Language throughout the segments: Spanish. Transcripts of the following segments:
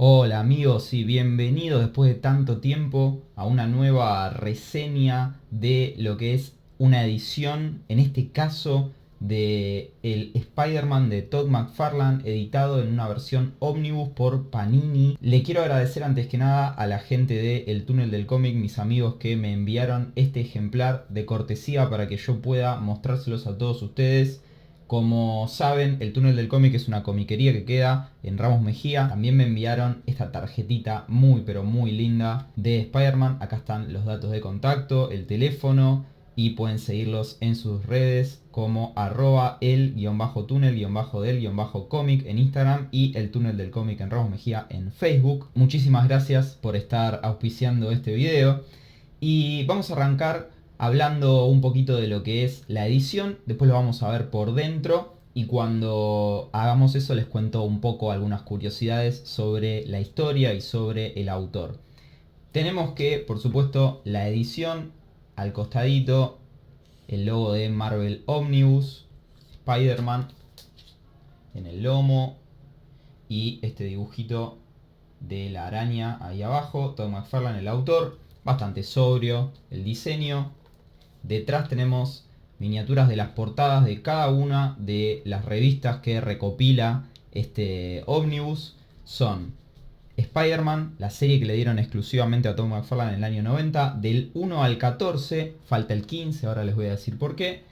Hola amigos y bienvenidos después de tanto tiempo a una nueva reseña de lo que es una edición, en este caso de el Spider-Man de Todd McFarlane, editado en una versión ómnibus por Panini. Le quiero agradecer antes que nada a la gente de El Túnel del Cómic, mis amigos que me enviaron este ejemplar de cortesía para que yo pueda mostrárselos a todos ustedes. Como saben, El Túnel del Cómic es una comiquería que queda en Ramos Mejía. También me enviaron esta tarjetita muy pero muy linda de Spider-Man. Acá están los datos de contacto, el teléfono y pueden seguirlos en sus redes como @el-túnel-del-cómic en Instagram y El Túnel del Cómic en Ramos Mejía en Facebook. Muchísimas gracias por estar auspiciando este video. Y vamos a arrancar hablando un poquito de lo que es la edición, después lo vamos a ver por dentro y cuando hagamos eso les cuento un poco algunas curiosidades sobre la historia y sobre el autor. Tenemos que, por supuesto, la edición, al costadito, el logo de Marvel Omnibus, Spider-Man en el lomo y este dibujito de la araña ahí abajo, Todd McFarlane el autor, bastante sobrio el diseño. Detrás tenemos miniaturas de las portadas de cada una de las revistas que recopila este ómnibus. Son Spider-Man, la serie que le dieron exclusivamente a Tom McFarlane en el año 90, del 1 al 14, falta el 15, ahora les voy a decir por qué.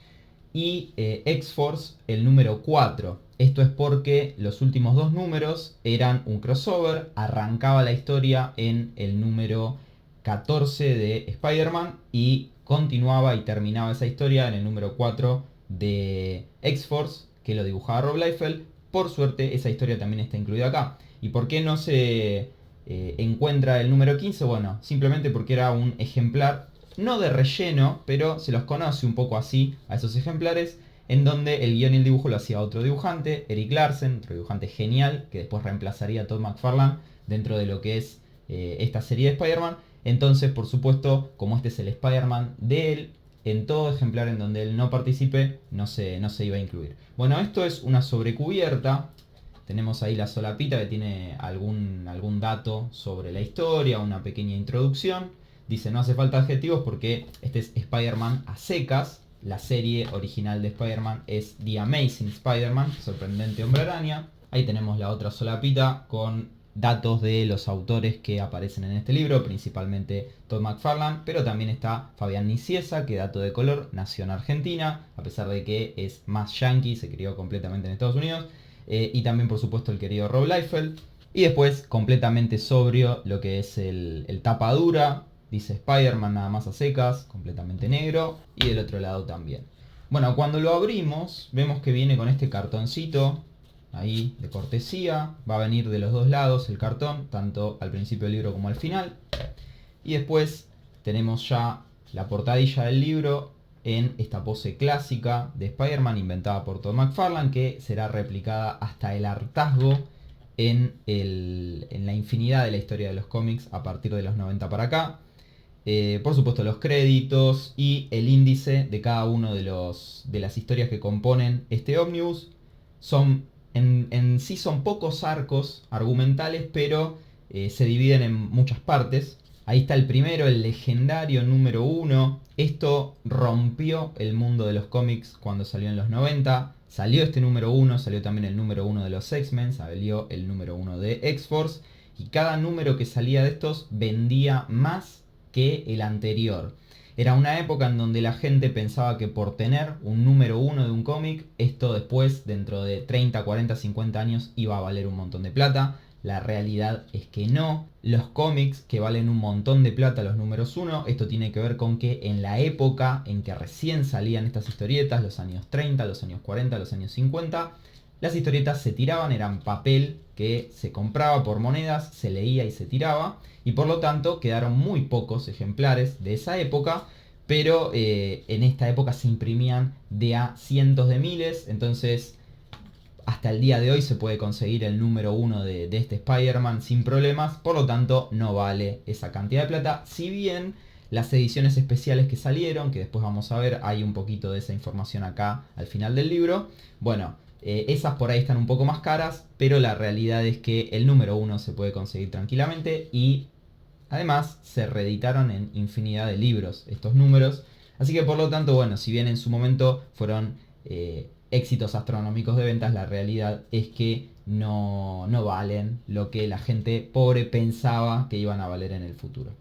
Y X-Force, el número 4. Esto es porque los últimos dos números eran un crossover, arrancaba la historia en el número 14 de Spider-Man y continuaba y terminaba esa historia en el número 4 de X-Force, que lo dibujaba Rob Liefeld. Por suerte esa historia también está incluida acá. ¿Y por qué no se encuentra el número 15? Bueno, simplemente porque era un ejemplar, no de relleno, pero se los conoce un poco así a esos ejemplares, en donde el guión y el dibujo lo hacía otro dibujante, Eric Larsen, otro dibujante genial, que después reemplazaría a Todd McFarlane dentro de lo que es esta serie de Spider-Man. Entonces, por supuesto, como este es el Spider-Man de él, en todo ejemplar en donde él no participe, no se iba a incluir. Bueno, esto es una sobrecubierta. Tenemos ahí la solapita que tiene algún dato sobre la historia, una pequeña introducción. Dice, no hace falta adjetivos porque este es Spider-Man a secas. La serie original de Spider-Man es The Amazing Spider-Man, sorprendente hombre araña. Ahí tenemos la otra solapita con datos de los autores que aparecen en este libro, principalmente Todd McFarlane, pero también está Fabián Nicieza, que dato de color, nació en Argentina, a pesar de que es más yankee, se crió completamente en Estados Unidos. Y también por supuesto el querido Rob Liefeld. Y después completamente sobrio lo que es el tapa dura. Dice Spider-Man nada más a secas, completamente negro. Y del otro lado también. Bueno, cuando lo abrimos vemos que viene con este cartoncito ahí de cortesía. Va a venir de los dos lados el cartón, tanto al principio del libro como al final. Y después tenemos ya la portadilla del libro en esta pose clásica de Spider-Man inventada por Todd McFarlane, que será replicada hasta el hartazgo en la infinidad de la historia de los cómics a partir de los 90 para acá. Por supuesto los créditos y el índice de cada uno de las historias que componen este ómnibus. En sí son pocos arcos argumentales, pero se dividen en muchas partes. Ahí está el primero, el legendario número 1. Esto rompió el mundo de los cómics cuando salió en los 90. Salió este número 1, salió también el número 1 de los X-Men, salió el número 1 de X-Force. Y cada número que salía de estos vendía más que el anterior. Era una época en donde la gente pensaba que por tener un número 1 de un cómic, esto después, dentro de 30, 40, 50 años, iba a valer un montón de plata. La realidad es que no. Los cómics que valen un montón de plata, los números 1, esto tiene que ver con que en la época en que recién salían estas historietas, los años 30, los años 40, los años 50, las historietas se tiraban, eran papel que se compraba por monedas, se leía y se tiraba, y por lo tanto quedaron muy pocos ejemplares de esa época, pero en esta época se imprimían de a cientos de miles. Entonces hasta el día de hoy se puede conseguir el número 1 de este Spider-Man sin problemas, por lo tanto no vale esa cantidad de plata, si bien las ediciones especiales que salieron, que después vamos a ver, hay un poquito de esa información acá al final del libro. Bueno, Esas por ahí están un poco más caras, pero la realidad es que el número 1 se puede conseguir tranquilamente y además se reeditaron en infinidad de libros estos números. Así que por lo tanto, bueno, si bien en su momento fueron éxitos astronómicos de ventas, la realidad es que no valen lo que la gente pobre pensaba que iban a valer en el futuro.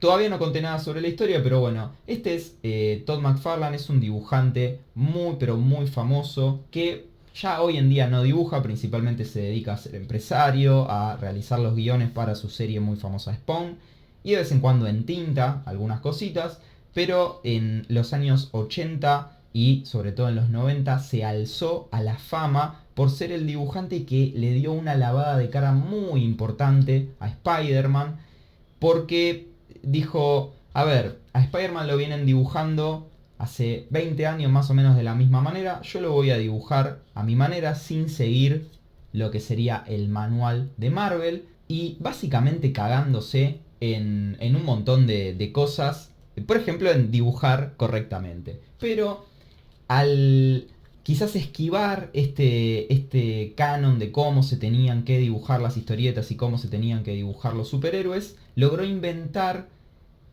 Todavía no conté nada sobre la historia, pero bueno, este es Todd McFarlane, es un dibujante muy pero muy famoso que ya hoy en día no dibuja, principalmente se dedica a ser empresario, a realizar los guiones para su serie muy famosa Spawn y de vez en cuando en tinta algunas cositas, pero en los años 80 y sobre todo en los 90 se alzó a la fama por ser el dibujante que le dio una lavada de cara muy importante a Spider-Man, porque dijo, a ver, a Spider-Man lo vienen dibujando hace 20 años más o menos de la misma manera, yo lo voy a dibujar a mi manera sin seguir lo que sería el manual de Marvel y básicamente cagándose en un montón de cosas, por ejemplo en dibujar correctamente. Pero al quizás esquivar este canon de cómo se tenían que dibujar las historietas y cómo se tenían que dibujar los superhéroes, logró inventar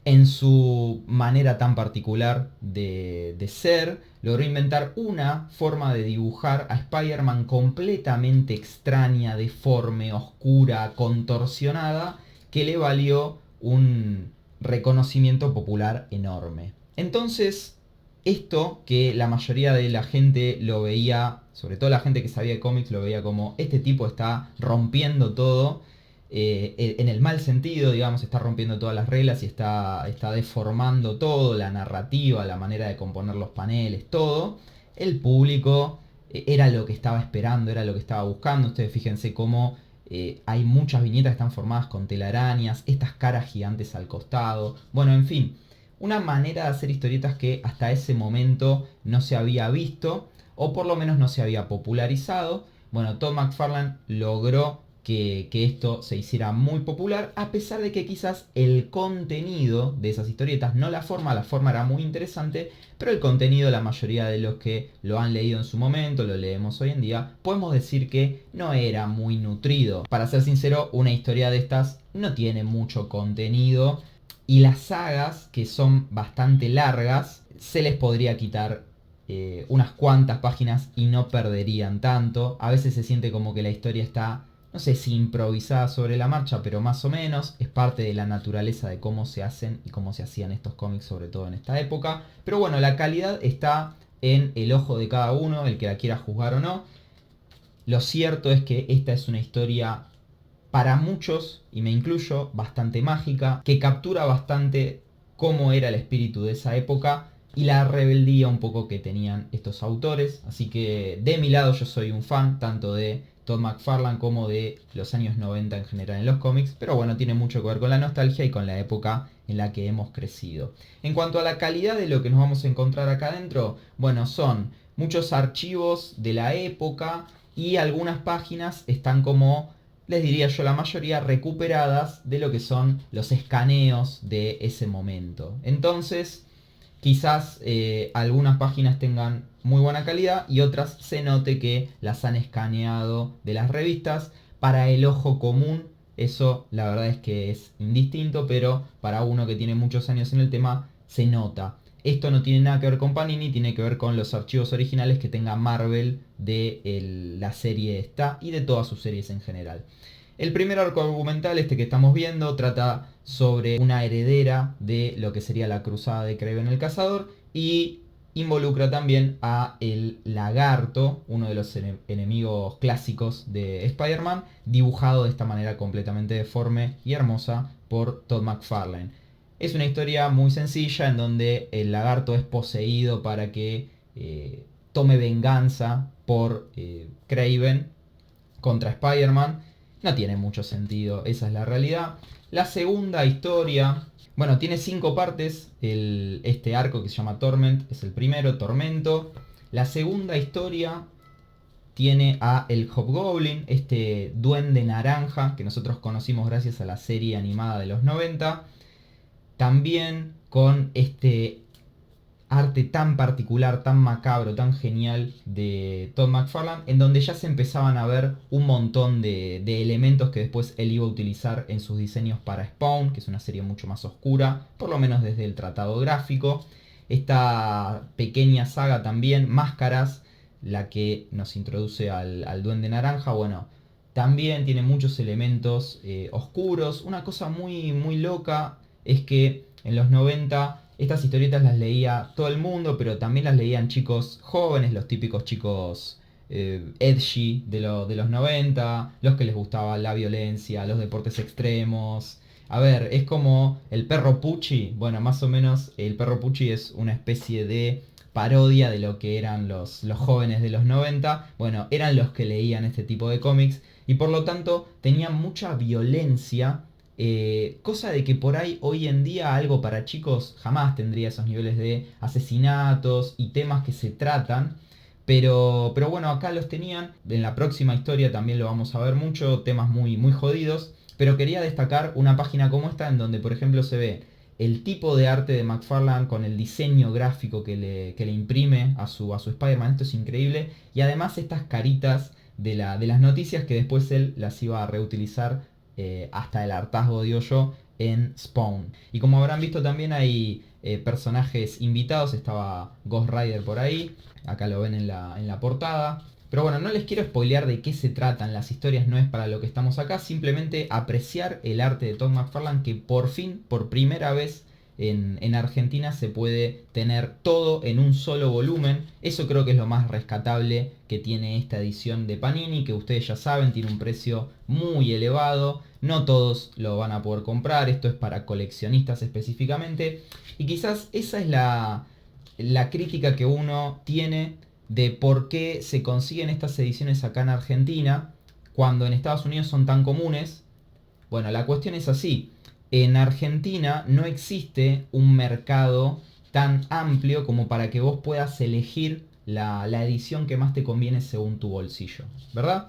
en su manera tan particular de ser, logró inventar una forma de dibujar a Spider-Man completamente extraña, deforme, oscura, contorsionada, que le valió un reconocimiento popular enorme. Entonces, esto que la mayoría de la gente lo veía, sobre todo la gente que sabía de cómics, lo veía como este tipo está rompiendo todo, en el mal sentido, digamos, está rompiendo todas las reglas y está deformando todo, la narrativa, la manera de componer los paneles, todo. El público era lo que estaba esperando, era lo que estaba buscando. Ustedes fíjense cómo hay muchas viñetas que están formadas con telarañas, estas caras gigantes al costado. Bueno, en fin, una manera de hacer historietas que hasta ese momento no se había visto, o por lo menos no se había popularizado. Bueno, Todd McFarlane logró que esto se hiciera muy popular, a pesar de que quizás el contenido de esas historietas, no la forma era muy interesante, pero el contenido, la mayoría de los que lo han leído en su momento, lo leemos hoy en día, podemos decir que no era muy nutrido. Para ser sincero, una historia de estas no tiene mucho contenido y las sagas, que son bastante largas, se les podría quitar unas cuantas páginas y no perderían tanto. A veces se siente como que la historia está, no sé si improvisada sobre la marcha, pero más o menos es parte de la naturaleza de cómo se hacen y cómo se hacían estos cómics, sobre todo en esta época. Pero bueno, la calidad está en el ojo de cada uno, el que la quiera juzgar o no. Lo cierto es que esta es una historia para muchos, y me incluyo, bastante mágica, que captura bastante cómo era el espíritu de esa época y la rebeldía un poco que tenían estos autores. Así que de mi lado yo soy un fan tanto de Todd McFarlane como de los años 90 en general en los cómics, pero bueno, tiene mucho que ver con la nostalgia y con la época en la que hemos crecido. En cuanto a la calidad de lo que nos vamos a encontrar acá adentro, bueno, son muchos archivos de la época y algunas páginas están como, les diría yo, la mayoría recuperadas de lo que son los escaneos de ese momento. Entonces, quizás algunas páginas tengan muy buena calidad y otras se note que las han escaneado de las revistas. Para el ojo común, eso la verdad es que es indistinto, pero para uno que tiene muchos años en el tema, se nota. Esto no tiene nada que ver con Panini, tiene que ver con los archivos originales que tenga Marvel de la serie esta y de todas sus series en general. El primer arco argumental, este que estamos viendo, trata sobre una heredera de lo que sería la cruzada de Kraven el Cazador y involucra también a el Lagarto, uno de los enemigos clásicos de Spider-Man, dibujado de esta manera completamente deforme y hermosa por Todd McFarlane. Es una historia muy sencilla en donde el lagarto es poseído para que tome venganza por Kraven contra Spider-Man. No tiene mucho sentido, esa es la realidad. La segunda historia, bueno, tiene 5 partes. Este arco que se llama Torment es el primero, Tormento. La segunda historia tiene a el Hobgoblin, este duende naranja que nosotros conocimos gracias a la serie animada de los 90. También con este arte tan particular, tan macabro, tan genial de Todd McFarlane, en donde ya se empezaban a ver un montón de elementos que después él iba a utilizar en sus diseños para Spawn, que es una serie mucho más oscura, por lo menos desde el tratado gráfico. Esta pequeña saga también, Máscaras, la que nos introduce al Duende Naranja, bueno, también tiene muchos elementos oscuros. Una cosa muy, muy loca es que en los 90 estas historietas las leía todo el mundo, pero también las leían chicos jóvenes, los típicos chicos edgy de los 90, los que les gustaba la violencia, los deportes extremos. A ver, es como el perro Pucci. Bueno, más o menos el perro Pucci es una especie de parodia de lo que eran los jóvenes de los 90. Bueno, eran los que leían este tipo de cómics y por lo tanto tenían mucha violencia, cosa de que por ahí hoy en día algo para chicos jamás tendría esos niveles de asesinatos y temas que se tratan. Pero bueno, acá los tenían. En la próxima historia también lo vamos a ver mucho, temas muy, muy jodidos. Pero quería destacar una página como esta en donde por ejemplo se ve el tipo de arte de McFarlane con el diseño gráfico que le imprime a su Spider-Man. Esto es increíble. Y además estas caritas de las noticias que después él las iba a reutilizar hasta el hartazgo, digo yo, en Spawn. Y como habrán visto también hay personajes invitados. Estaba Ghost Rider por ahí. Acá lo ven en la portada. Pero bueno, no les quiero spoilear de qué se tratan las historias, no es para lo que estamos acá, simplemente apreciar el arte de Todd McFarlane, que por fin, por primera vez en Argentina se puede tener todo en un solo volumen. Eso creo que es lo más rescatable que tiene esta edición de Panini, que ustedes ya saben, tiene un precio muy elevado, no todos lo van a poder comprar, esto es para coleccionistas específicamente, y quizás esa es la crítica que uno tiene de por qué se consiguen estas ediciones acá en Argentina cuando en Estados Unidos son tan comunes. Bueno, la cuestión es así. En Argentina no existe un mercado tan amplio como para que vos puedas elegir la edición que más te conviene según tu bolsillo, ¿verdad?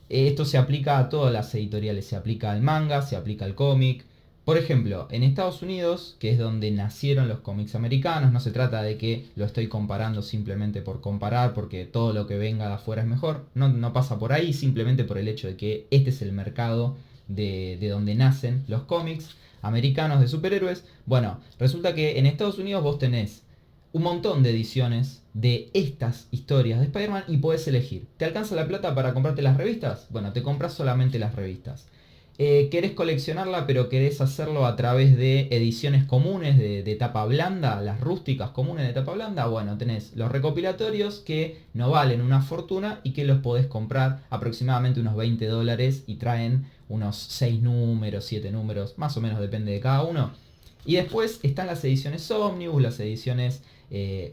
Esto se aplica a todas las editoriales, se aplica al manga, se aplica al cómic. Por ejemplo, en Estados Unidos, que es donde nacieron los cómics americanos, no se trata de que lo estoy comparando simplemente por comparar, porque todo lo que venga de afuera es mejor, no pasa por ahí, simplemente por el hecho de que este es el mercado de donde nacen los cómics americanos de superhéroes. Bueno, resulta que en Estados Unidos vos tenés un montón de ediciones de estas historias de Spider-Man y podés elegir. ¿Te alcanza la plata para comprarte las revistas? Bueno, te compras solamente las revistas. ¿Querés coleccionarla pero querés hacerlo a través de ediciones comunes de tapa blanda, las rústicas comunes de tapa blanda? Bueno, tenés los recopilatorios que no valen una fortuna y que los podés comprar aproximadamente unos $20 y traen unos 6 números, 7 números, más o menos depende de cada uno. Y después están las ediciones ómnibus, las ediciones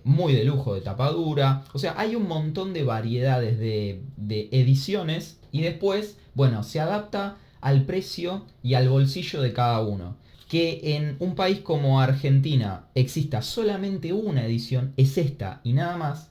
muy de lujo de tapa dura. O sea, hay un montón de variedades de ediciones y después, bueno, se adapta al precio y al bolsillo de cada uno. Que en un país como Argentina exista solamente una edición, es esta y nada más,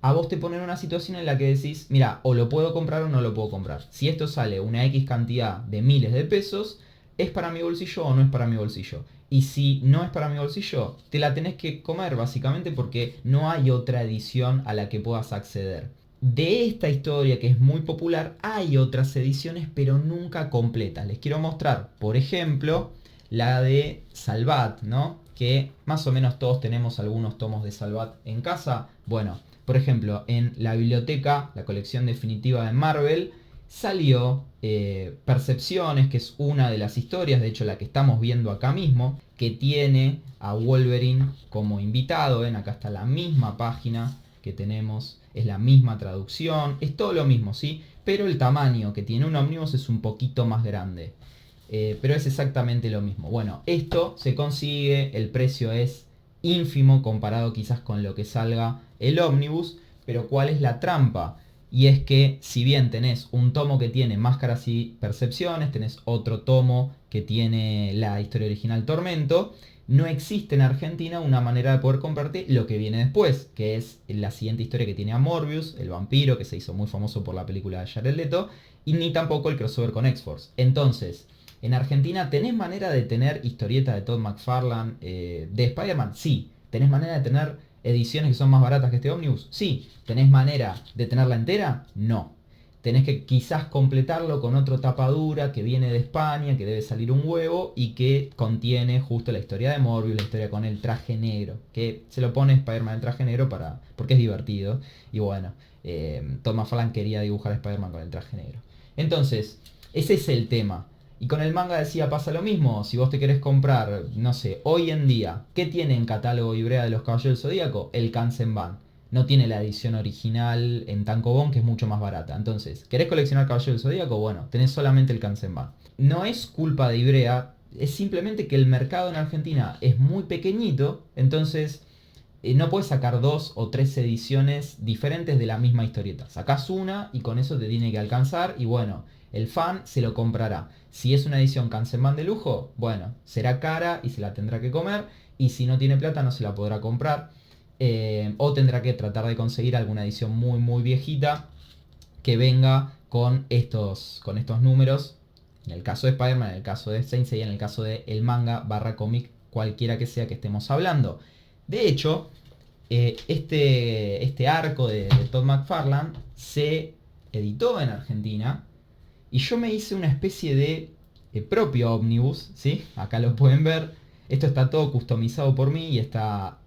a vos te ponen una situación en la que decís, mira, o lo puedo comprar o no lo puedo comprar. Si esto sale una X cantidad de miles de pesos, ¿es para mi bolsillo o no es para mi bolsillo? Y si no es para mi bolsillo, te la tenés que comer básicamente porque no hay otra edición a la que puedas acceder. De esta historia que es muy popular hay otras ediciones pero nunca completas. Les quiero mostrar, por ejemplo, la de Salvat, ¿no? Que más o menos todos tenemos algunos tomos de Salvat en casa. Bueno, por ejemplo, en la biblioteca, la colección definitiva de Marvel, salió Percepciones, que es una de las historias, de hecho la que estamos viendo acá mismo, que tiene a Wolverine como invitado. Ven, acá está la misma página que tenemos, es la misma traducción, es todo lo mismo, ¿sí? Pero el tamaño que tiene un ómnibus es un poquito más grande. Pero es exactamente lo mismo. Bueno, esto se consigue, el precio es ínfimo comparado quizás con lo que salga el ómnibus, pero ¿cuál es la trampa? Y es que si bien tenés un tomo que tiene Máscaras y Percepciones, tenés otro tomo que tiene la historia original Tormento, no existe en Argentina una manera de poder comprarte lo que viene después, que es la siguiente historia que tiene a Morbius, el vampiro, que se hizo muy famoso por la película de Jared Leto, y ni tampoco el crossover con X-Force. Entonces, en Argentina, ¿tenés manera de tener historieta de Todd McFarlane de Spider-Man? Sí. ¿Tenés manera de tener ediciones que son más baratas que este ómnibus? Sí. ¿Tenés manera de tenerla entera? No. Tenés que quizás completarlo con otro tapadura que viene de España, que debe salir un huevo y que contiene justo la historia de Morbius, la historia con el traje negro, que se lo pone Spider-Man el traje negro porque es divertido. Y bueno, Todd McFarlane quería dibujar a Spider-Man con el traje negro. Entonces, ese es el tema. Y con el manga decía, pasa lo mismo. Si vos te querés comprar, no sé, hoy en día, ¿qué tiene en catálogo Ibrea de los Caballeros del Zodíaco? El Kanzenban. No tiene la edición original en tankobon, que es mucho más barata. Entonces, ¿querés coleccionar Caballeros del Zodíaco? Bueno, tenés solamente el Kanzenban. No es culpa de Ibrea, es simplemente que el mercado en Argentina es muy pequeñito, entonces no puedes sacar 2 o 3 ediciones diferentes de la misma historieta. Sacás una y con eso te tiene que alcanzar y bueno, el fan se lo comprará. Si es una edición Kanzenban de lujo, bueno, será cara y se la tendrá que comer. Y si no tiene plata no se la podrá comprar. O tendrá que tratar de conseguir alguna edición muy muy viejita que venga con estos números. En el caso de Spider-Man, en el caso de Saint Seiya, en el caso de el manga barra cómic, cualquiera que sea que estemos hablando. De hecho, este arco de Todd McFarlane se editó en Argentina y yo me hice una especie de propio ómnibus, ¿sí? Acá lo pueden ver. Esto está todo customizado por mí y está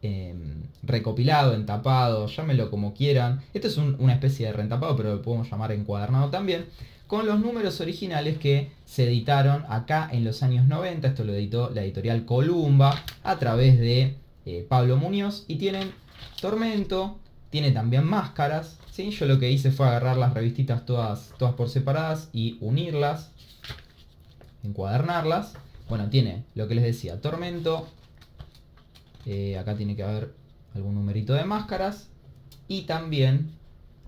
recopilado, entapado, llámenlo como quieran. Esto es una especie de rentapado, pero lo podemos llamar encuadernado también. Con los números originales que se editaron acá en los años 90. Esto lo editó la editorial Columba a través de Pablo Muñoz. Y tienen Tormento, tiene también máscaras. ¿Sí? Yo lo que hice fue agarrar las revistitas todas por separadas y unirlas, encuadernarlas. Bueno, tiene lo que les decía, Tormento. Acá tiene que haber algún numerito de máscaras. Y también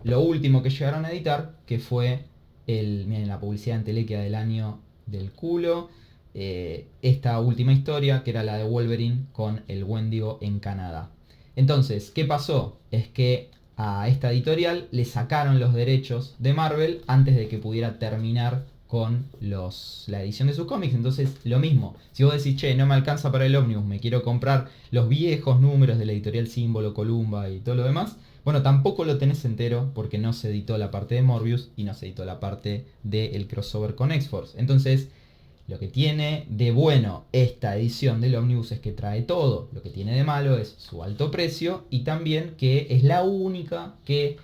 lo último que llegaron a editar, que fue miren la publicidad en Telequia del año del culo. Esta última historia, que era la de Wolverine con el Wendigo en Canadá. Entonces, ¿qué pasó? Es que a esta editorial le sacaron los derechos de Marvel antes de que pudiera terminar con la edición de sus cómics. Entonces, lo mismo. Si vos decís, che, no me alcanza para el ómnibus, me quiero comprar los viejos números de la editorial Símbolo, Columba y todo lo demás. Bueno, tampoco lo tenés entero porque no se editó la parte de Morbius y no se editó la parte del crossover con X-Force. Entonces, lo que tiene de bueno esta edición del ómnibus es que trae todo. Lo que tiene de malo es su alto precio y también que es la única que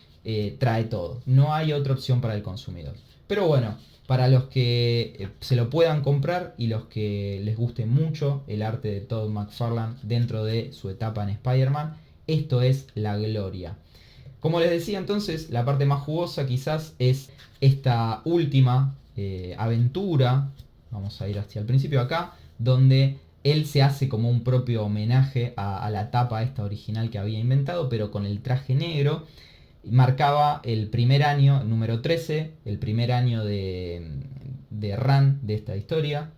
trae todo. No hay otra opción para el consumidor. Pero bueno, para los que se lo puedan comprar y los que les guste mucho el arte de Todd McFarlane dentro de su etapa en Spider-Man, esto es la gloria. Como les decía entonces, la parte más jugosa quizás es esta última aventura. Vamos a ir hacia el principio acá, donde él se hace como un propio homenaje a la tapa esta original que había inventado, pero con el traje negro. Marcaba el primer año, el número 13, el primer año de run de esta historia,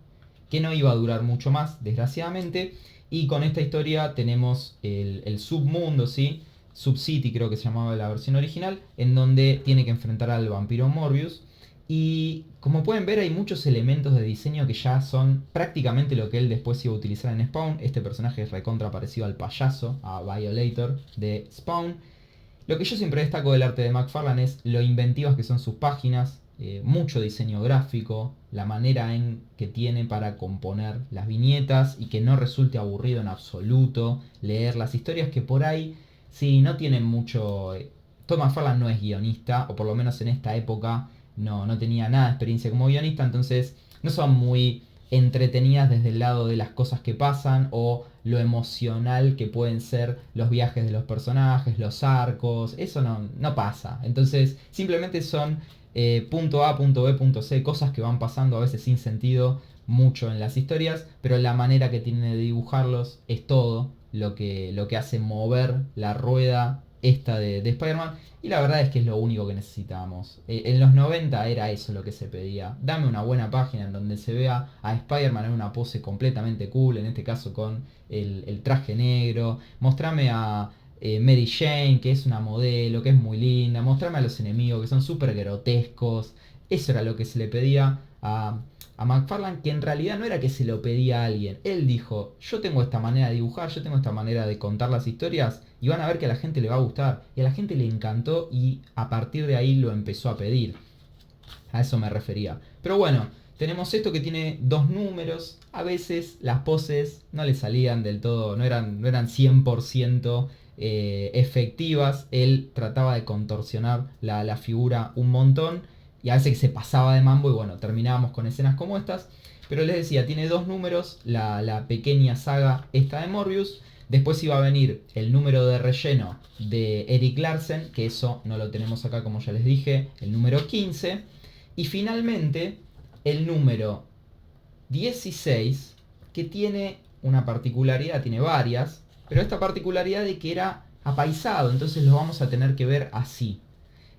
que no iba a durar mucho más, desgraciadamente. Y con esta historia tenemos el submundo, ¿sí? Subcity creo que se llamaba la versión original, en donde tiene que enfrentar al vampiro Morbius. Y como pueden ver hay muchos elementos de diseño que ya son prácticamente lo que él después iba a utilizar en Spawn. Este personaje es recontra parecido al payaso, a Violator de Spawn. Lo que yo siempre destaco del arte de McFarlane es lo inventivas que son sus páginas, mucho diseño gráfico, la manera en que tiene para componer las viñetas y que no resulte aburrido en absoluto leer las historias que por ahí, sí, no tienen mucho... Todd McFarlane no es guionista, o por lo menos en esta época no tenía nada de experiencia como guionista, entonces no son muy entretenidas desde el lado de las cosas que pasan o lo emocional que pueden ser los viajes de los personajes, los arcos, eso no pasa. Entonces simplemente son punto A, punto B, punto C, cosas que van pasando a veces sin sentido mucho en las historias, pero la manera que tiene de dibujarlos es todo lo que hace mover la rueda esta de Spider-Man. Y la verdad es que es lo único que necesitábamos. En los 90 era eso lo que se pedía. Dame una buena página en donde se vea a Spider-Man en una pose completamente cool, en este caso con el traje negro. Mostrame a Mary Jane, que es una modelo, que es muy linda. Mostrame a los enemigos, que son súper grotescos. Eso era lo que se le pedía a a McFarlane que en realidad no era que se lo pedía a alguien. Él dijo, yo tengo esta manera de dibujar, yo tengo esta manera de contar las historias y van a ver que a la gente le va a gustar. Y a la gente le encantó y a partir de ahí lo empezó a pedir. A eso me refería. Pero bueno, tenemos esto que tiene 2 números. A veces las poses no le salían del todo, no eran 100% efectivas. Él trataba de contorsionar la figura un montón y a veces se pasaba de mambo y bueno, terminábamos con escenas como estas. Pero les decía, tiene 2 números, la pequeña saga esta de Morbius. Después iba a venir el número de relleno de Erik Larsen, que eso no lo tenemos acá como ya les dije, el número 15. Y finalmente el número 16, que tiene una particularidad, tiene varias, pero esta particularidad de que era apaisado, entonces lo vamos a tener que ver así.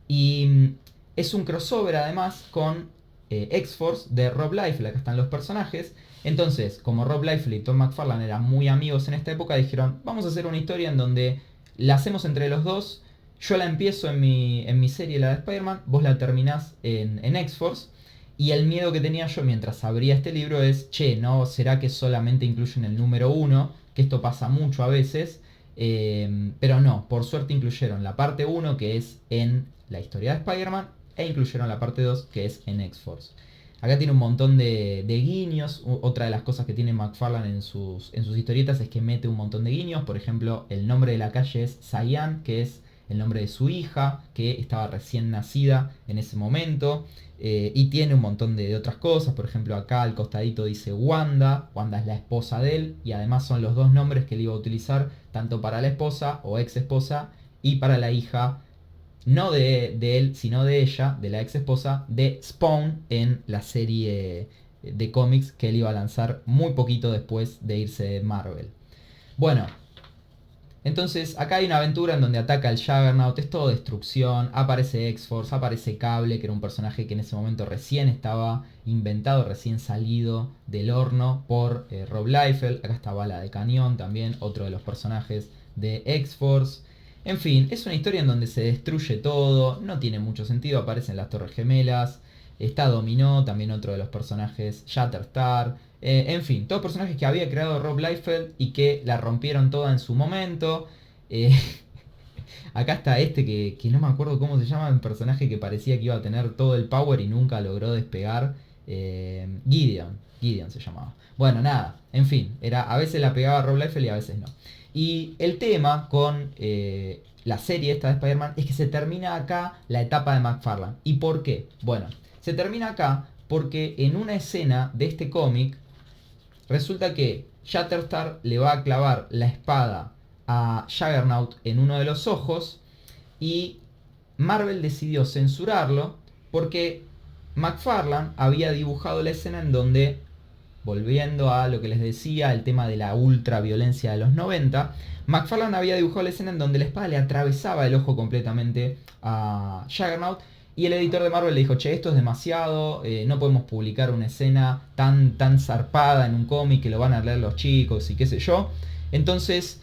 Y es un crossover además con X-Force de Rob Liefeld, acá están los personajes. Entonces, como Rob Liefeld y Todd McFarlane eran muy amigos en esta época, dijeron, vamos a hacer una historia en donde la hacemos entre los dos. Yo la empiezo en mi serie, la de Spider-Man, vos la terminás en X-Force. Y el miedo que tenía yo mientras abría este libro es, che, ¿no? ¿Será que solamente incluyen el número 1? Que esto pasa mucho a veces. Pero no, por suerte incluyeron la parte 1, que es en la historia de Spider-Man, e incluyeron la parte 2, que es en X-Force. Acá tiene un montón de guiños. Otra de las cosas que tiene McFarlane en sus historietas es que mete un montón de guiños. Por ejemplo, el nombre de la calle es Cyan, que es el nombre de su hija, que estaba recién nacida en ese momento. Y tiene un montón de otras cosas. Por ejemplo, acá al costadito dice Wanda. Wanda es la esposa de él. Y además son los 2 nombres que él iba a utilizar tanto para la esposa o ex esposa y para la hija, no de él, sino de ella, de la ex esposa, de Spawn en la serie de cómics que él iba a lanzar muy poquito después de irse de Marvel. Bueno, entonces acá hay una aventura en donde ataca el Juggernaut, es todo destrucción, aparece X-Force, aparece Cable, que era un personaje que en ese momento recién estaba inventado, recién salido del horno por Rob Liefeld. Acá está Bala de Cañón también, otro de los personajes de X-Force. En fin, es una historia en donde se destruye todo, no tiene mucho sentido, aparecen las Torres Gemelas, está Dominó, también otro de los personajes, Shatterstar. En fin, todos personajes que había creado Rob Liefeld y que la rompieron toda en su momento. Acá está este que no me acuerdo cómo se llama, un personaje que parecía que iba a tener todo el power y nunca logró despegar. Gideon se llamaba. Bueno, nada, en fin, a veces la pegaba Rob Liefeld y a veces no. Y el tema con la serie esta de Spider-Man es que se termina acá la etapa de McFarlane. ¿Y por qué? Bueno, se termina acá porque en una escena de este cómic resulta que Shatterstar le va a clavar la espada a Juggernaut en uno de los ojos y Marvel decidió censurarlo porque McFarlane había dibujado la escena en donde, volviendo a lo que les decía, el tema de la ultraviolencia de los 90, McFarlane había dibujado la escena en donde la espada le atravesaba el ojo completamente a Juggernaut. Y el editor de Marvel le dijo, che, esto es demasiado, no podemos publicar una escena tan zarpada en un cómic que lo van a leer los chicos y qué sé yo. Entonces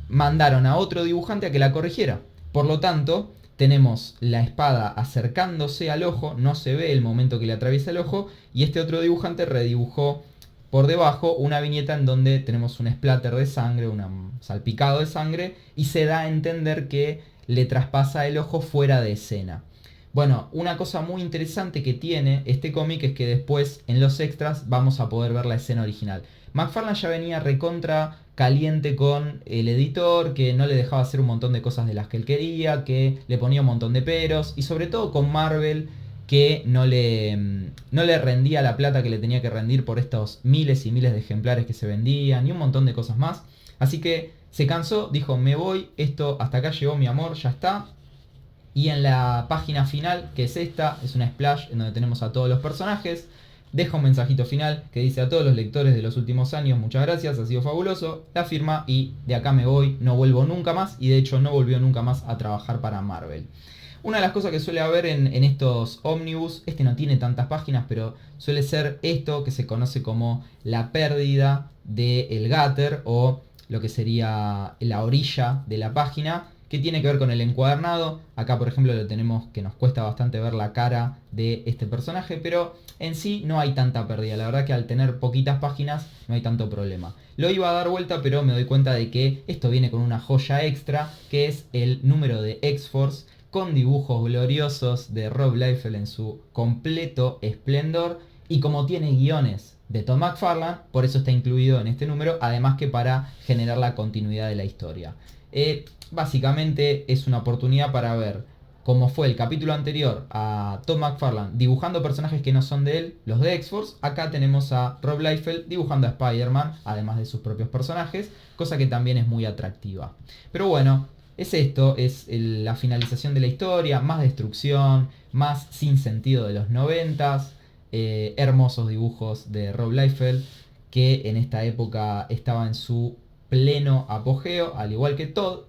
mandaron a otro dibujante a que la corrigiera. Por lo tanto, tenemos la espada acercándose al ojo, no se ve el momento que le atraviesa el ojo, y este otro dibujante redibujó por debajo una viñeta en donde tenemos un splatter de sangre, un salpicado de sangre, y se da a entender que le traspasa el ojo fuera de escena. Bueno, una cosa muy interesante que tiene este cómic es que después en los extras vamos a poder ver la escena original. McFarlane ya venía recontra caliente con el editor, que no le dejaba hacer un montón de cosas de las que él quería, que le ponía un montón de peros, y sobre todo con Marvel, que no le rendía la plata que le tenía que rendir por estos miles y miles de ejemplares que se vendían, y un montón de cosas más. Así que se cansó, dijo, me voy, esto hasta acá llegó mi amor, ya está. Y en la página final, que es esta, es una splash en donde tenemos a todos los personajes, deja un mensajito final que dice: a todos los lectores de los últimos años, muchas gracias, ha sido fabuloso, la firma y de acá me voy, no vuelvo nunca más, y de hecho no volvió nunca más a trabajar para Marvel. Una de las cosas que suele haber en estos ómnibus, este no tiene tantas páginas, pero suele ser esto que se conoce como la pérdida del gutter, o lo que sería la orilla de la página, que tiene que ver con el encuadernado. Acá por ejemplo lo tenemos que nos cuesta bastante ver la cara de este personaje, pero en sí no hay tanta pérdida. La verdad que al tener poquitas páginas no hay tanto problema. Lo iba a dar vuelta, pero me doy cuenta de que esto viene con una joya extra, que es el número de X-Force con dibujos gloriosos de Rob Liefeld en su completo esplendor. Y como tiene guiones de Todd McFarlane, por eso está incluido en este número, además que para generar la continuidad de la historia. Básicamente es una oportunidad para ver cómo fue el capítulo anterior a Todd McFarlane dibujando personajes que no son de él, los de X-Force. Acá tenemos a Rob Liefeld dibujando a Spider-Man, además de sus propios personajes, cosa que también es muy atractiva. Pero bueno, es esto, es la finalización de la historia, más destrucción, más sin sentido de los 90s, hermosos dibujos de Rob Liefeld, que en esta época estaba en su pleno apogeo, al igual que Todd,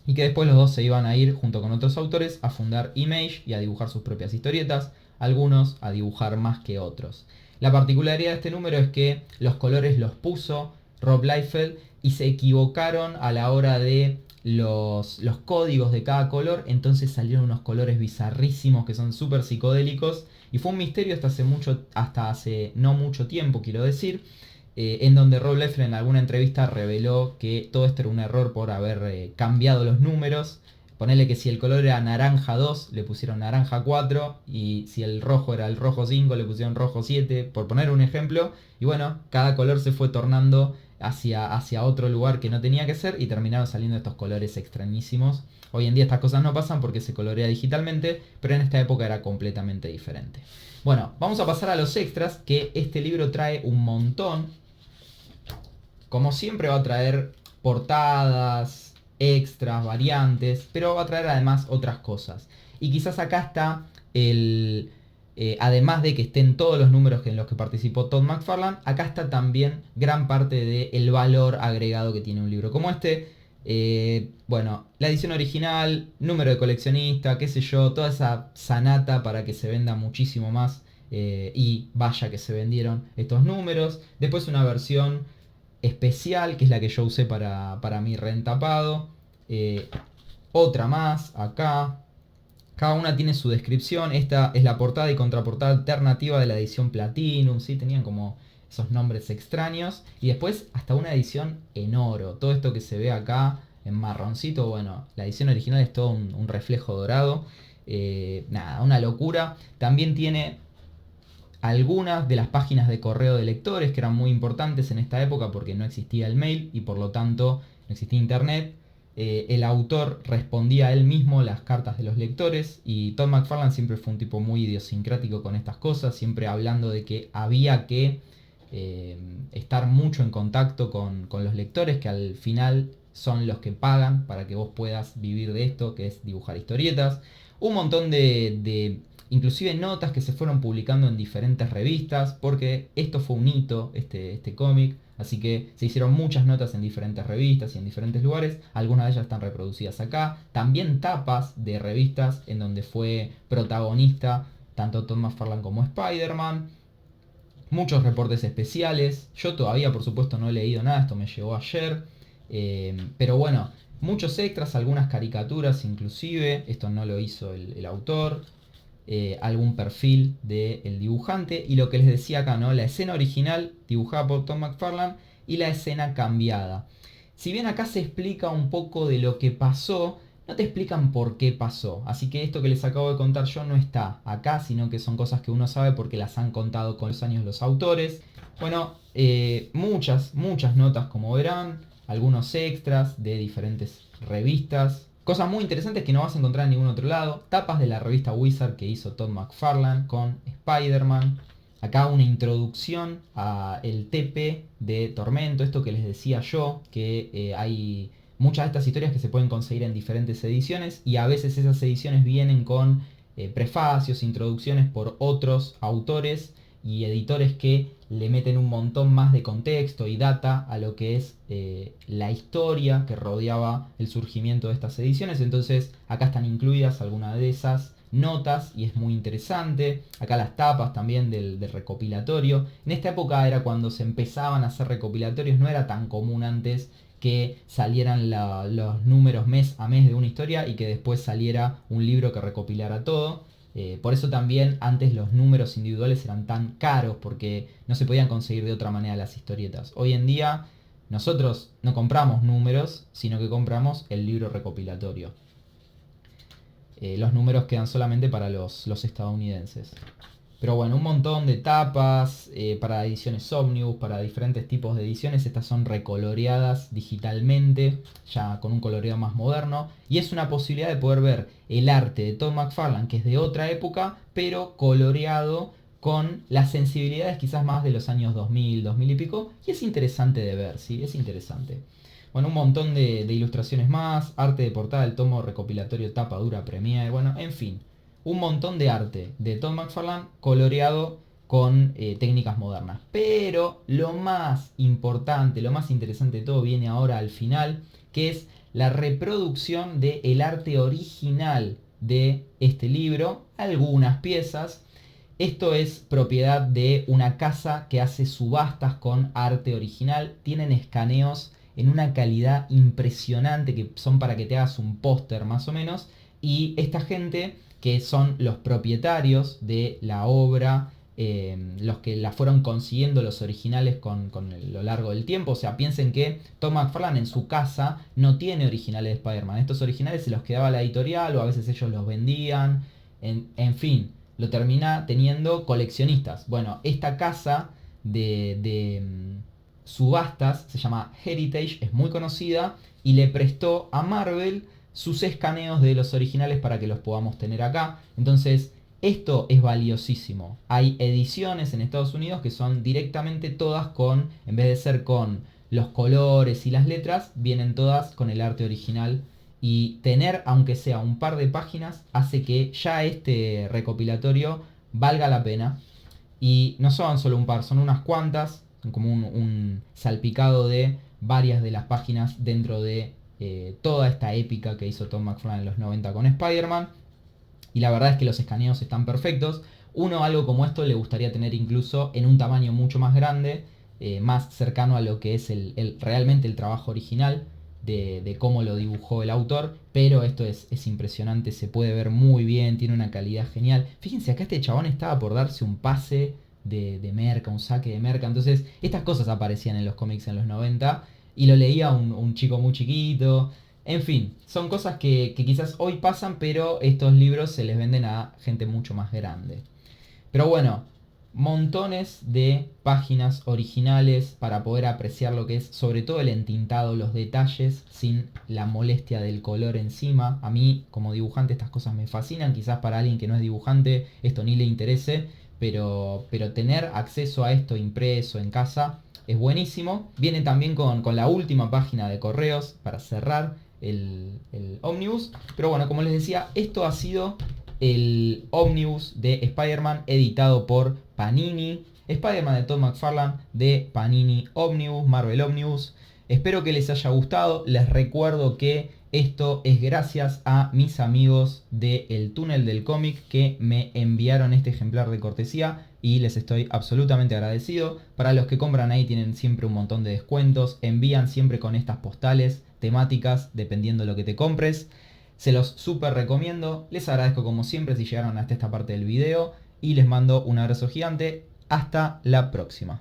y que después los dos se iban a ir junto con otros autores a fundar Image y a dibujar sus propias historietas, algunos a dibujar más que otros. La particularidad de este número es que los colores los puso Rob Liefeld y se equivocaron a la hora de los códigos de cada color, entonces salieron unos colores bizarrísimos que son súper psicodélicos, y fue un misterio hasta hace no mucho tiempo, quiero decir, en donde Rob Liefeld en alguna entrevista reveló que todo esto era un error por haber cambiado los números. Ponele que si el color era naranja 2, le pusieron naranja 4, y si el rojo era el rojo 5, le pusieron rojo 7, por poner un ejemplo. Y bueno, cada color se fue tornando hacia otro lugar que no tenía que ser, y terminaron saliendo estos colores extrañísimos. Hoy en día estas cosas no pasan porque se colorea digitalmente, pero en esta época era completamente diferente. Bueno, vamos a pasar a los extras, que este libro trae un montón. Como siempre va a traer portadas, extras, variantes, pero va a traer además otras cosas. Y quizás acá está además de que estén todos los números en los que participó Todd McFarlane, acá está también gran parte del valor agregado que tiene un libro como este. Bueno, la edición original, número de coleccionista, qué sé yo, toda esa sanata para que se venda muchísimo más, y vaya que se vendieron estos números. Después una versión especial, que es la que yo usé para mi reentapado. Otra más acá. Cada una tiene su descripción. Esta es la portada y contraportada alternativa de la edición Platinum, ¿sí? Tenían como esos nombres extraños. Y después hasta una edición en oro. Todo esto que se ve acá en marroncito, bueno, la edición original es todo un reflejo dorado. Nada, una locura. También tiene algunas de las páginas de correo de lectores que eran muy importantes en esta época porque no existía el mail y por lo tanto no existía internet. El autor respondía a él mismo las cartas de los lectores, y Todd McFarlane siempre fue un tipo muy idiosincrático con estas cosas, siempre hablando de que había que estar mucho en contacto con los lectores, que al final son los que pagan para que vos puedas vivir de esto, que es dibujar historietas. Un montón de inclusive notas que se fueron publicando en diferentes revistas, porque esto fue un hito, este cómic. Así que se hicieron muchas notas en diferentes revistas y en diferentes lugares. Algunas de ellas están reproducidas acá. También tapas de revistas en donde fue protagonista tanto Todd McFarlane como Spider-Man. Muchos reportes especiales. Yo todavía, por supuesto, no he leído nada. Esto me llegó ayer. Pero bueno, muchos extras, algunas caricaturas inclusive. Esto no lo hizo el autor. Algún perfil del dibujante, y lo que les decía acá, ¿no? La escena original dibujada por Todd McFarlane y la escena cambiada. Si bien acá se explica un poco de lo que pasó, no te explican por qué pasó. Así que esto que les acabo de contar yo no está acá, sino que son cosas que uno sabe porque las han contado con los años los autores. Bueno, muchas notas como verán, algunos extras de diferentes revistas. Cosas muy interesantes que no vas a encontrar en ningún otro lado. Tapas de la revista Wizard que hizo Todd McFarlane con Spider-Man. Acá una introducción a el TP de Tormento. Esto que les decía yo, que hay muchas de estas historias que se pueden conseguir en diferentes ediciones. Y a veces esas ediciones vienen con prefacios, introducciones por otros autores y editores que le meten un montón más de contexto y data a lo que es la historia que rodeaba el surgimiento de estas ediciones. Entonces acá están incluidas algunas de esas notas y es muy interesante. Acá las tapas también del recopilatorio. En esta época era cuando se empezaban a hacer recopilatorios, no era tan común antes que salieran los números mes a mes de una historia y que después saliera un libro que recopilara todo. Por eso también antes los números individuales eran tan caros, porque no se podían conseguir de otra manera las historietas. Hoy en día nosotros no compramos números, sino que compramos el libro recopilatorio. Los números quedan solamente para los estadounidenses. Pero bueno, un montón de tapas para ediciones Omnibus, para diferentes tipos de ediciones. Estas son recoloreadas digitalmente, ya con un coloreado más moderno. Y es una posibilidad de poder ver el arte de Todd McFarlane, que es de otra época, pero coloreado con las sensibilidades quizás más de los años 2000, 2000 y pico. Y es interesante de ver, ¿sí? Es interesante. Bueno, un montón de ilustraciones más, arte de portada del tomo recopilatorio tapa dura Premiere, bueno, en fin. Un montón de arte de Todd McFarlane coloreado con técnicas modernas. Pero lo más importante, lo más interesante de todo viene ahora al final, que es la reproducción del arte original de este libro, algunas piezas. Esto es propiedad de una casa que hace subastas con arte original. Tienen escaneos en una calidad impresionante que son para que te hagas un póster más o menos. Y esta gente, que son los propietarios de la obra, los que la fueron consiguiendo los originales con lo largo del tiempo. O sea, piensen que Todd McFarlane en su casa no tiene originales de Spider-Man. Estos originales se los quedaba la editorial o a veces ellos los vendían. En fin, lo termina teniendo coleccionistas. Bueno, esta casa de subastas se llama Heritage, es muy conocida y le prestó a Marvel sus escaneos de los originales para que los podamos tener acá. Entonces esto es valiosísimo. Hay ediciones en Estados Unidos que son directamente todas con, en vez de ser con los colores y las letras, vienen todas con el arte original. Y tener, aunque sea un par de páginas, hace que ya este recopilatorio valga la pena. Y no son solo un par, son unas cuantas, como un salpicado de varias de las páginas dentro de toda esta épica que hizo Todd McFarlane en los 90 con Spider-Man. Y la verdad es que los escaneos están perfectos. Uno, algo como esto le gustaría tener incluso en un tamaño mucho más grande, más cercano a lo que es realmente el trabajo original de cómo lo dibujó el autor. Pero esto es impresionante, se puede ver muy bien, tiene una calidad genial. Fíjense, acá este chabón estaba por darse un pase de merca, un saque de merca. Entonces estas cosas aparecían en los cómics en los 90 y lo leía un chico muy chiquito. En fin, son cosas que quizás hoy pasan, pero estos libros se les venden a gente mucho más grande. Pero bueno, montones de páginas originales para poder apreciar lo que es, sobre todo el entintado, los detalles, sin la molestia del color encima. A mí, como dibujante, estas cosas me fascinan. Quizás para alguien que no es dibujante esto ni le interese, pero tener acceso a esto impreso en casa es buenísimo. Viene también con la última página de correos para cerrar el Omnibus. Pero bueno, como les decía, esto ha sido el Omnibus de Spider-Man editado por Panini. Spider-Man de Todd McFarlane de Panini Omnibus, Marvel Omnibus. Espero que les haya gustado. Les recuerdo que esto es gracias a mis amigos de El Túnel del Cómic que me enviaron este ejemplar de cortesía y les estoy absolutamente agradecido. Para los que compran ahí tienen siempre un montón de descuentos. Envían siempre con estas postales temáticas dependiendo de lo que te compres. Se los súper recomiendo. Les agradezco como siempre si llegaron hasta esta parte del video y les mando un abrazo gigante. Hasta la próxima.